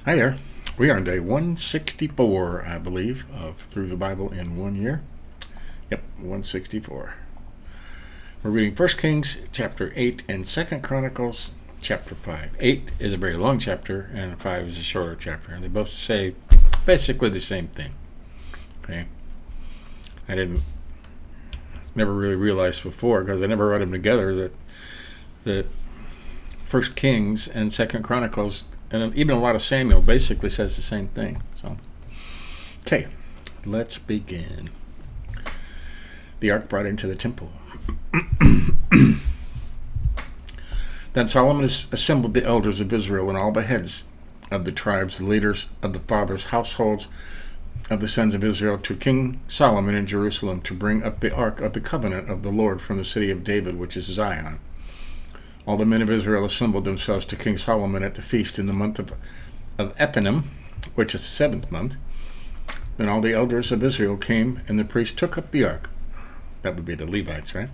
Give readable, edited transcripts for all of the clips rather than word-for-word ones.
Hi there. We are on day 164, I believe, of Through the Bible in 1 year. Yep, 164. We're reading 1 Kings chapter 8 and 2 Chronicles chapter 5. 8 is a very long chapter, and 5 is a shorter chapter. And they both say basically the same thing. Okay. I never really realized before, because I never read them together, that 1 Kings and 2 Chronicles, and even a lot of Samuel, basically says the same thing. So, okay, let's begin. The ark brought into the temple. Then Solomon assembled the elders of Israel and all the heads of the tribes, the leaders of the fathers' households of the sons of Israel, to King Solomon in Jerusalem, to bring up the ark of the covenant of the Lord from the city of David, which is Zion. All the men of Israel assembled themselves to King Solomon at the feast in the month of Ethanim, which is the seventh month. Then all the elders of Israel came, and the priest took up the ark. That would be the Levites, right?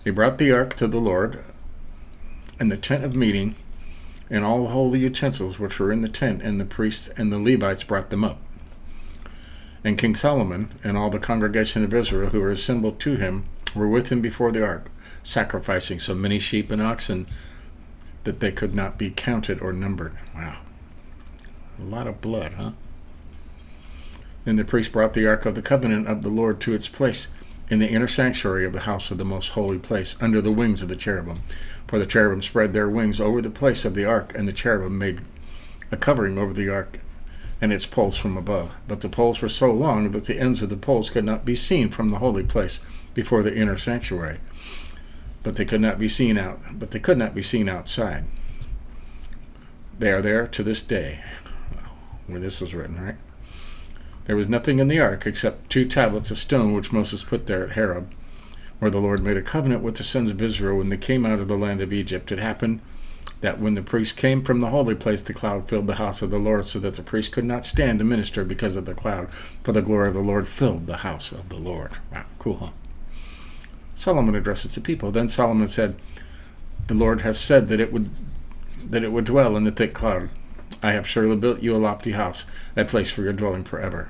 They brought the ark to the Lord, and the tent of meeting, and all the holy utensils which were in the tent, and the priests and the Levites brought them up. And King Solomon and all the congregation of Israel who were assembled to him were with him before the ark, sacrificing so many sheep and oxen that they could not be counted or numbered. Wow. A lot of blood, huh? Then the priest brought the ark of the covenant of the Lord to its place in the inner sanctuary of the house of the most holy place, under the wings of the cherubim. For the cherubim spread their wings over the place of the ark, and the cherubim made a covering over the ark and its poles from above. But the poles were so long that the ends of the poles could not be seen from the holy place before the inner sanctuary. But they could not be seen outside. They are there to this day, when this was written, right? There was nothing in the ark except 2 tablets of stone which Moses put there at Horeb, where the Lord made a covenant with the sons of Israel when they came out of the land of Egypt. It happened that when the priest came from the holy place, the cloud filled the house of the Lord, so that the priest could not stand to minister because of the cloud, for the glory of the Lord filled the house of the Lord. Wow, cool, huh? Solomon addresses the people. Then Solomon said, "The Lord has said that it would dwell in the thick cloud. I have surely built you a lofty house, a place for your dwelling forever."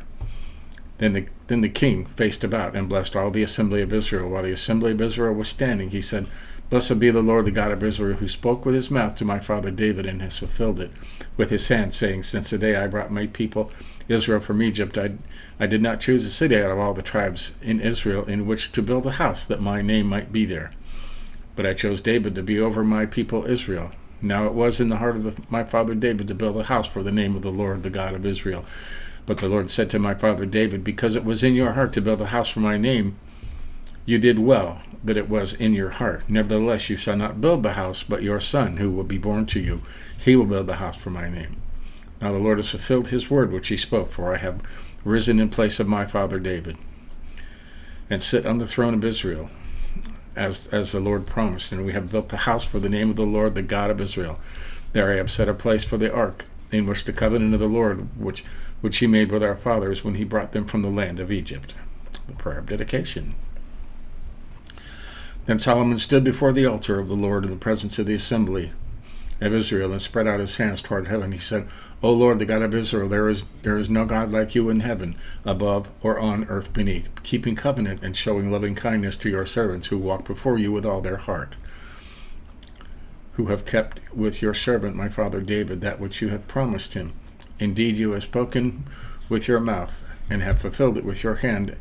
Then the king faced about and blessed all the assembly of Israel. While the assembly of Israel was standing, he said, "Blessed be the Lord, the God of Israel, who spoke with his mouth to my father David and has fulfilled it with his hand, saying, Since the day I brought my people Israel from Egypt, I did not choose a city out of all the tribes in Israel in which to build a house, that my name might be there. But I chose David to be over my people Israel. Now it was in the heart of my father David to build a house for the name of the Lord, the God of Israel. But the Lord said to my father David, Because it was in your heart to build a house for my name, you did well that it was in your heart. Nevertheless, you shall not build the house, but your son, who will be born to you, he will build the house for my name. Now the Lord has fulfilled his word which he spoke, for I have risen in place of my father David, and sit on the throne of Israel, as the Lord promised. And we have built a house for the name of the Lord, the God of Israel. There I have set a place for the ark, in which the covenant of the Lord, which he made with our fathers when he brought them from the land of Egypt. The prayer of dedication. Then Solomon stood before the altar of the Lord in the presence of the assembly of Israel, and spread out his hands toward heaven. He said, O Lord, the God of Israel, there is no God like you in heaven, above or on earth beneath, keeping covenant and showing loving kindness to your servants who walk before you with all their heart, who have kept with your servant my father David that which you have promised him. Indeed, you have spoken with your mouth, and have fulfilled it with your hand,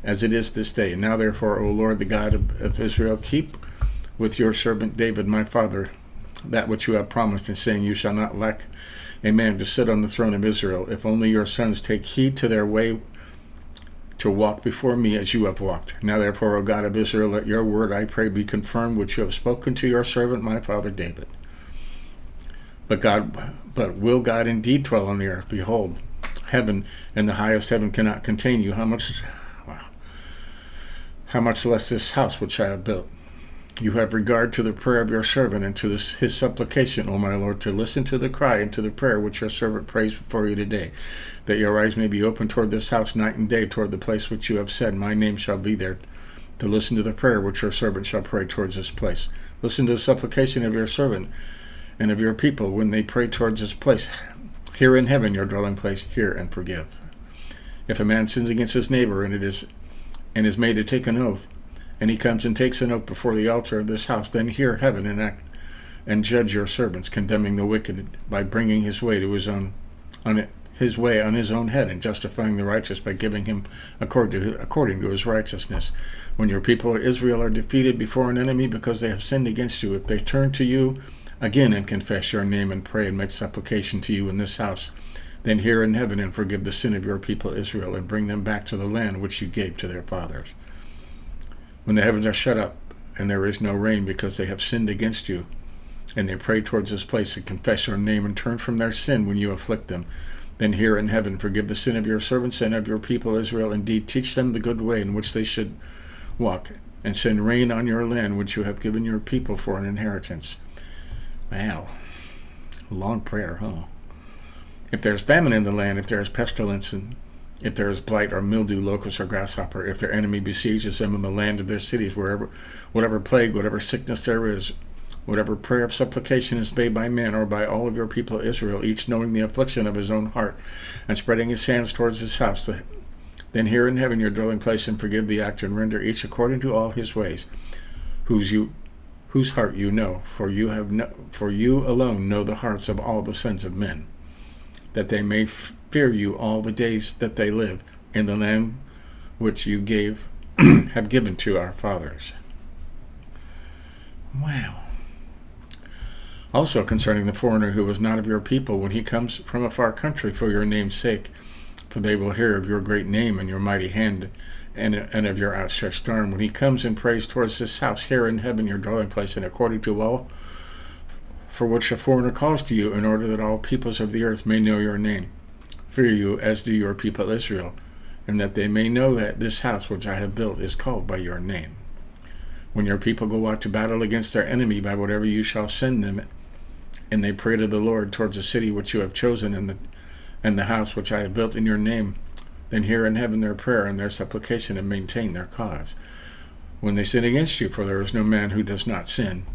as it is this day. Now therefore, O Lord, the God of Israel, keep with your servant David my father that which you have promised, in saying, You shall not lack a man to sit on the throne of Israel, if only your sons take heed to their way to walk before me as you have walked. Now therefore, O God of Israel, let your word, I pray, be confirmed, which you have spoken to your servant my father David. But will God indeed dwell on the earth? Behold, heaven and the highest heaven cannot contain you. How much less this house which I have built? You have regard to the prayer of your servant, and to his supplication, O my Lord, to listen to the cry and to the prayer which your servant prays before you today, that your eyes may be open toward this house night and day, toward the place which you have said, My name shall be there, to listen to the prayer which your servant shall pray towards this place. Listen to the supplication of your servant and of your people when they pray towards this place. Here in heaven, your dwelling place, hear and forgive. If a man sins against his neighbor and is made to take an oath, and he comes and takes an oath before the altar of this house, then hear heaven and act and judge your servants, condemning the wicked by bringing his way on his own head, and justifying the righteous by giving him according to his righteousness. When your people Israel are defeated before an enemy because they have sinned against you, if they turn to you again and confess your name and pray and make supplication to you in this house, then hear in heaven and forgive the sin of your people Israel, and bring them back to the land which you gave to their fathers. When the heavens are shut up and there is no rain because they have sinned against you, and they pray towards this place and confess your name and turn from their sin when you afflict them, then hear in heaven, forgive the sin of your servants and of your people Israel. Indeed, teach them the good way in which they should walk, and send rain on your land which you have given your people for an inheritance. Wow. Long prayer, huh? If there is famine in the land, if there is pestilence, and if there is blight or mildew, locust or grasshopper, if their enemy besieges them in the land of their cities, whatever plague, whatever sickness there is, whatever prayer of supplication is made by man or by all of your people Israel, each knowing the affliction of his own heart, and spreading his hands towards his house, then hear in heaven your dwelling place, and forgive the act, and render each according to all his ways, whose heart you know, for you alone know the hearts of all the sons of men, that they may fear you all the days that they live in the land which you have given to our fathers. Wow. Also concerning the foreigner who is not of your people, when he comes from a far country for your name's sake, for they will hear of your great name and your mighty hand and of your outstretched arm, when he comes and prays towards this house here in heaven, your dwelling place, and according to all for which the foreigner calls to you, in order that all peoples of the earth may know your name, fear you as do your people Israel, and that they may know that this house which I have built is called by your name. When your people go out to battle against their enemy by whatever you shall send them, and they pray to the Lord towards the city which you have chosen and the house which I have built in your name, then hear in heaven their prayer and their supplication, and maintain their cause. When they sin against you, for there is no man who does not sin,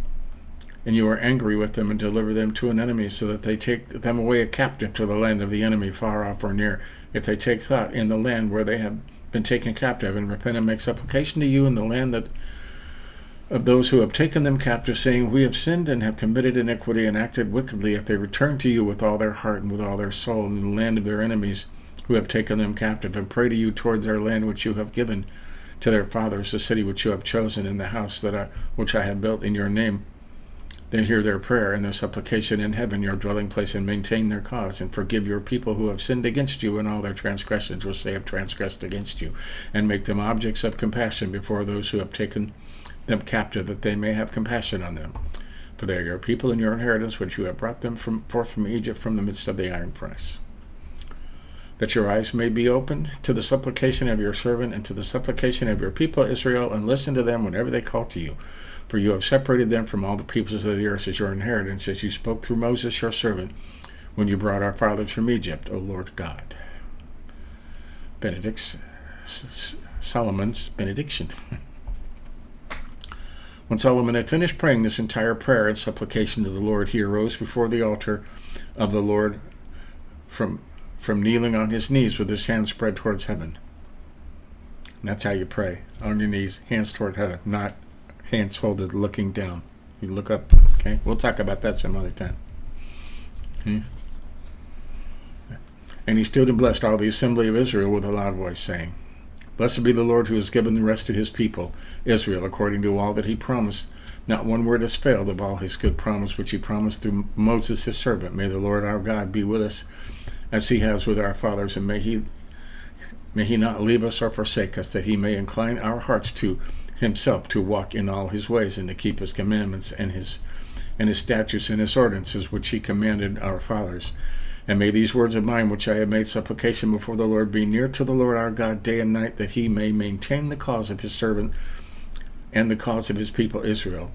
and you are angry with them and deliver them to an enemy, so that they take them away a captive to the land of the enemy, far off or near, if they take thought in the land where they have been taken captive, and repent and make supplication to you in the land of those who have taken them captive, saying, we have sinned and have committed iniquity and acted wickedly, if they return to you with all their heart and with all their soul in the land of their enemies who have taken them captive, and pray to you towards their land which you have given to their fathers, the city which you have chosen, and the house which I have built in your name, then hear their prayer and their supplication in heaven, your dwelling place, and maintain their cause, and forgive your people who have sinned against you in all their transgressions which they have transgressed against you, and make them objects of compassion before those who have taken them captive, that they may have compassion on them. For they are your people and your inheritance, which you have brought them forth from Egypt, from the midst of the iron furnace. That your eyes may be opened to the supplication of your servant and to the supplication of your people Israel, and listen to them whenever they call to you. For you have separated them from all the peoples of the earth as your inheritance, as you spoke through Moses your servant, when you brought our fathers from Egypt, O Lord God. Solomon's benediction. When Solomon had finished praying this entire prayer and supplication to the Lord, he arose before the altar of the Lord from kneeling on his knees with his hands spread towards heaven. And that's how you pray, on your knees, hands toward heaven, not hands folded looking down. You look up, okay? We'll talk about that some other time. Okay? And he stood and blessed all the assembly of Israel with a loud voice, saying, Blessed be the Lord who has given the rest to his people, Israel, according to all that he promised. Not one word has failed of all his good promise, which he promised through Moses his servant. May the Lord our God be with us, as he has with our fathers, and may he not leave us or forsake us, that he may incline our hearts to himself, to walk in all his ways, and to keep his commandments and his statutes and his ordinances, which he commanded our fathers. And may these words of mine, which I have made supplication before the Lord, be near to the Lord our God day and night, that he may maintain the cause of his servant and the cause of his people Israel,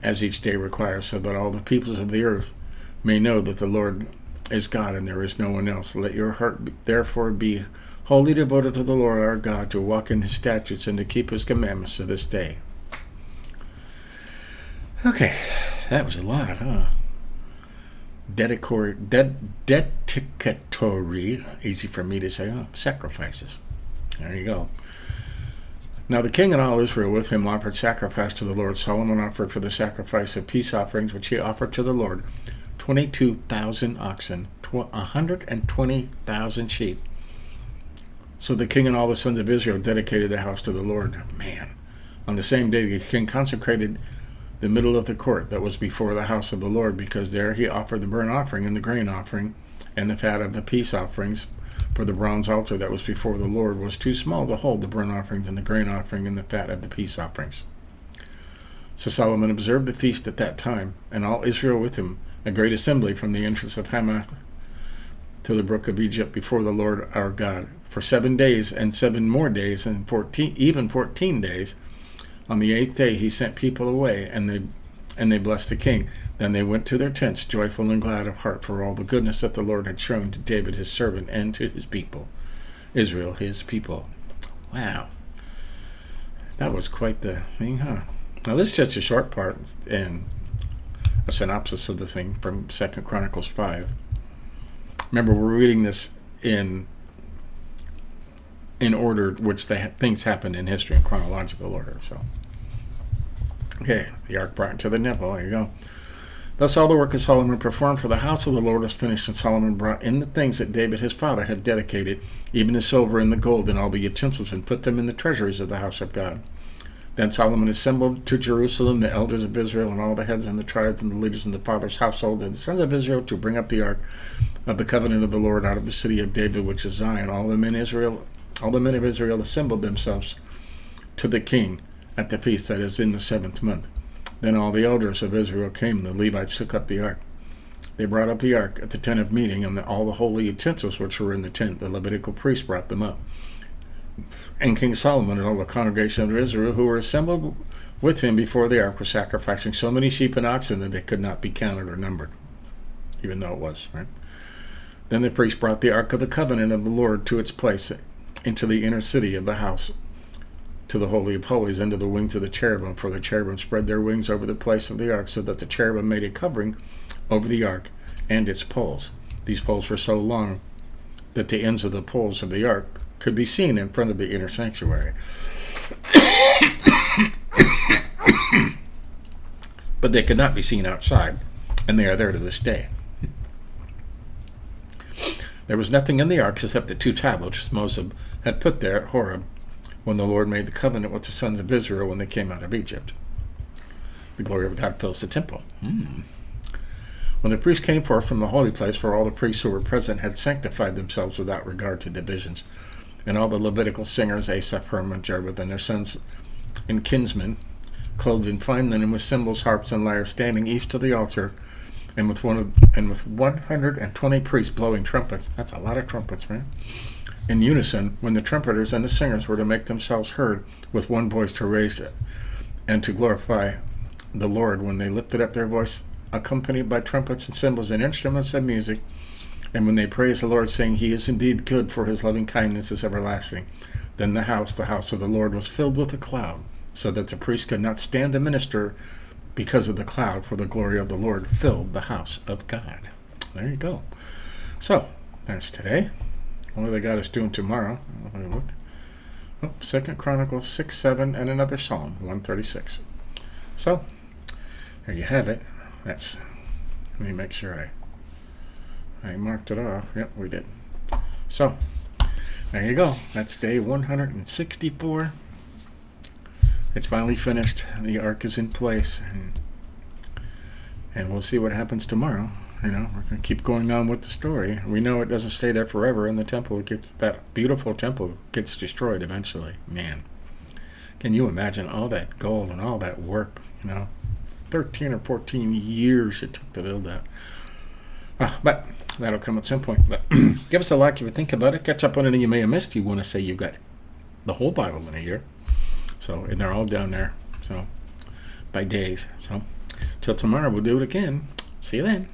as each day requires, so that all the peoples of the earth may know that the Lord is God and there is no one else. Let your heart therefore be wholly devoted to the Lord our God, to walk in his statutes and to keep his commandments to this day. Okay, that was a lot, huh? dedicatory, easy for me to say, sacrifices. There you go. Now the king and all Israel with him offered sacrifice to the Lord. Solomon offered for the sacrifice of peace offerings, which he offered to the Lord, 22,000 oxen, 120,000 sheep. So the king and all the sons of Israel dedicated the house to the Lord. Man. On the same day, the king consecrated the middle of the court that was before the house of the Lord, because there he offered the burnt offering and the grain offering and the fat of the peace offerings. For the bronze altar that was before the Lord was too small to hold the burnt offerings and the grain offering and the fat of the peace offerings. So Solomon observed the feast at that time, and all Israel with him, a great assembly from the entrance of Hamath to the brook of Egypt before the Lord our God, for 7 days and 7 more days and 14 days. On the 8th day he sent people away, and they blessed the king. Then they went to their tents, joyful and glad of heart for all the goodness that the Lord had shown to David his servant and to his people, Israel his people. Wow. That was quite the thing, huh? Now this is just a short part and a synopsis of the thing from 2 Chronicles 5. Remember, we're reading this in order which the things happened in history, in chronological order. So, okay, the ark brought into the temple. There you go. Thus all the work of Solomon performed for the house of the Lord was finished, and Solomon brought in the things that David his father had dedicated, even the silver and the gold and all the utensils, and put them in the treasuries of the house of God. Then Solomon assembled to Jerusalem the elders of Israel and all the heads and the tribes and the leaders in the father's household and the sons of Israel to bring up the ark of the covenant of the Lord out of the city of David, which is Zion. All the men of Israel assembled themselves to the king at the feast that is in the 7th month. Then all the elders of Israel came, and the Levites took up the ark. They brought up the ark at the tent of meeting, and all the holy utensils which were in the tent, the Levitical priests brought them up. And King Solomon and all the congregation of Israel who were assembled with him before the ark were sacrificing so many sheep and oxen that they could not be counted or numbered, even though it was, right? Then the priest brought the ark of the covenant of the Lord to its place into the inner city of the house, to the Holy of Holies, under the wings of the cherubim, for the cherubim spread their wings over the place of the ark, so that the cherubim made a covering over the ark and its poles. These poles were so long that the ends of the poles of the ark could be seen in front of the inner sanctuary. But they could not be seen outside, and they are there to this day. There was nothing in the ark except the 2 tablets Moses had put there at Horeb, when the Lord made the covenant with the sons of Israel when they came out of Egypt. The glory of God fills the temple. When the priest came forth from the holy place, for all the priests who were present had sanctified themselves without regard to divisions, and all the Levitical singers, Asaph, Heman, Jeroboam, and their sons and kinsmen, clothed in fine linen, with cymbals, harps, and lyres, standing each to the altar, and with 120 priests blowing trumpets. That's a lot of trumpets, man. In unison, when the trumpeters and the singers were to make themselves heard with one voice to raise and to glorify the Lord, when they lifted up their voice, accompanied by trumpets and cymbals and instruments of music, and when they praised the Lord, saying, He is indeed good, for His loving kindness is everlasting. Then the house of the Lord, was filled with a cloud, so that the priest could not stand to minister because of the cloud, for the glory of the Lord filled the house of God. There you go. So, that's today. What do they got us doing tomorrow? Let me look. 2 Chronicles 6, 7, and another Psalm, 136. So, there you have it. Let me make sure I marked it off. Yep, we did. So, there you go. That's day 164. It's finally finished. The ark is in place, and we'll see what happens tomorrow. We're going to keep going on with the story. We know it doesn't stay there forever, and the temple that beautiful temple gets destroyed eventually. Man, can you imagine all that gold and all that work? 13 or 14 years it took to build that. But that'll come at some point. But give us a like if you think about it. Catch up on anything you may have missed. You want to say you got the whole Bible in a year. So, and they're all down there. So, by days. So, till tomorrow, we'll do it again. See you then.